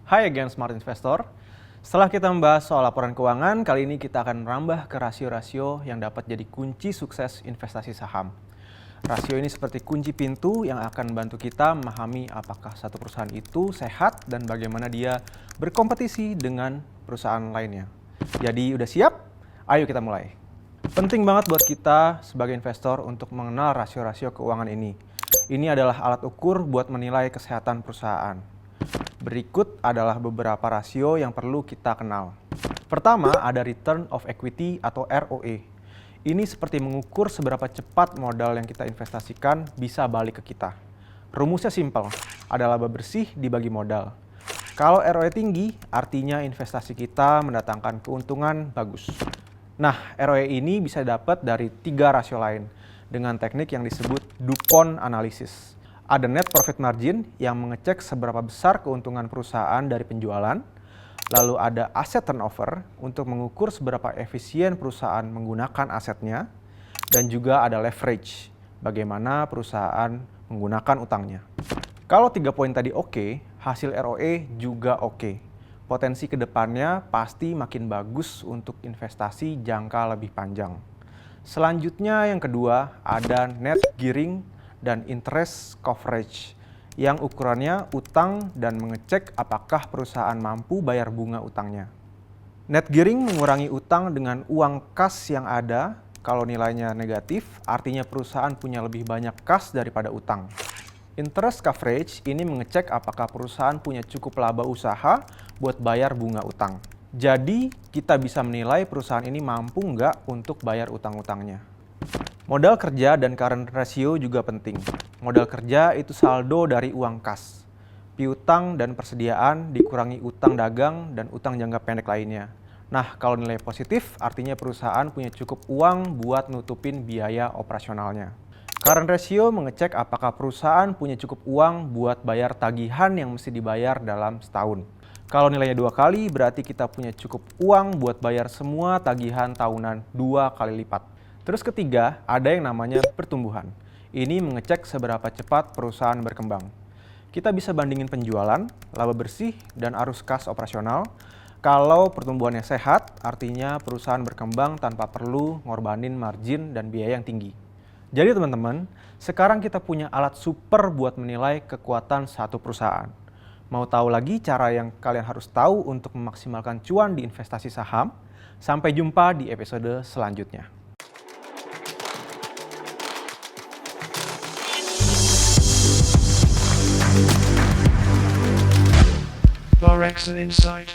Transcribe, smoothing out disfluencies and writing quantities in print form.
Hai again Smart Investor. Setelah kita membahas soal laporan keuangan, kali ini kita akan merambah ke rasio-rasio yang dapat jadi kunci sukses investasi saham. Rasio ini seperti kunci pintu yang akan membantu kita memahami apakah satu perusahaan itu sehat dan bagaimana dia berkompetisi dengan perusahaan lainnya. Jadi udah siap? Ayo kita mulai. Penting banget buat kita sebagai investor untuk mengenal rasio-rasio keuangan ini. Ini adalah alat ukur buat menilai kesehatan perusahaan. Berikut adalah beberapa rasio yang perlu kita kenal. Pertama, ada return of equity atau ROE. Ini seperti mengukur seberapa cepat modal yang kita investasikan bisa balik ke kita. Rumusnya simpel, ada laba bersih dibagi modal. Kalau ROE tinggi, artinya investasi kita mendatangkan keuntungan bagus. Nah, ROE ini bisa dapat dari 3 rasio lain dengan teknik yang disebut DuPont Analysis. Ada net profit margin yang mengecek seberapa besar keuntungan perusahaan dari penjualan. Lalu ada asset turnover untuk mengukur seberapa efisien perusahaan menggunakan asetnya. Dan juga ada leverage, bagaimana perusahaan menggunakan utangnya. Kalau 3 poin tadi oke, hasil ROE juga oke. Potensi kedepannya pasti makin bagus untuk investasi jangka lebih panjang. Selanjutnya yang kedua ada net gearing dan interest coverage yang ukurannya utang dan mengecek apakah perusahaan mampu bayar bunga utangnya. Net gearing mengurangi utang dengan uang kas yang ada. Kalau nilainya negatif, artinya perusahaan punya lebih banyak kas daripada utang. Interest coverage ini mengecek apakah perusahaan punya cukup laba usaha buat bayar bunga utang. Jadi, kita bisa menilai perusahaan ini mampu nggak untuk bayar utang-utangnya. Modal kerja dan current ratio juga penting. Modal kerja itu saldo dari uang kas. Piutang dan persediaan dikurangi utang dagang dan utang jangka pendek lainnya. Nah, kalau nilai positif artinya perusahaan punya cukup uang buat nutupin biaya operasionalnya. Current ratio mengecek apakah perusahaan punya cukup uang buat bayar tagihan yang mesti dibayar dalam setahun. Kalau nilainya 2 kali, berarti kita punya cukup uang buat bayar semua tagihan tahunan 2 kali lipat. Terus ketiga, ada yang namanya pertumbuhan. Ini mengecek seberapa cepat perusahaan berkembang. Kita bisa bandingin penjualan, laba bersih, dan arus kas operasional. Kalau pertumbuhannya sehat, artinya perusahaan berkembang tanpa perlu ngorbanin margin dan biaya yang tinggi. Jadi teman-teman, sekarang kita punya alat super buat menilai kekuatan satu perusahaan. Mau tahu lagi cara yang kalian harus tahu untuk memaksimalkan cuan di investasi saham? Sampai jumpa di episode selanjutnya. Forex and Insight.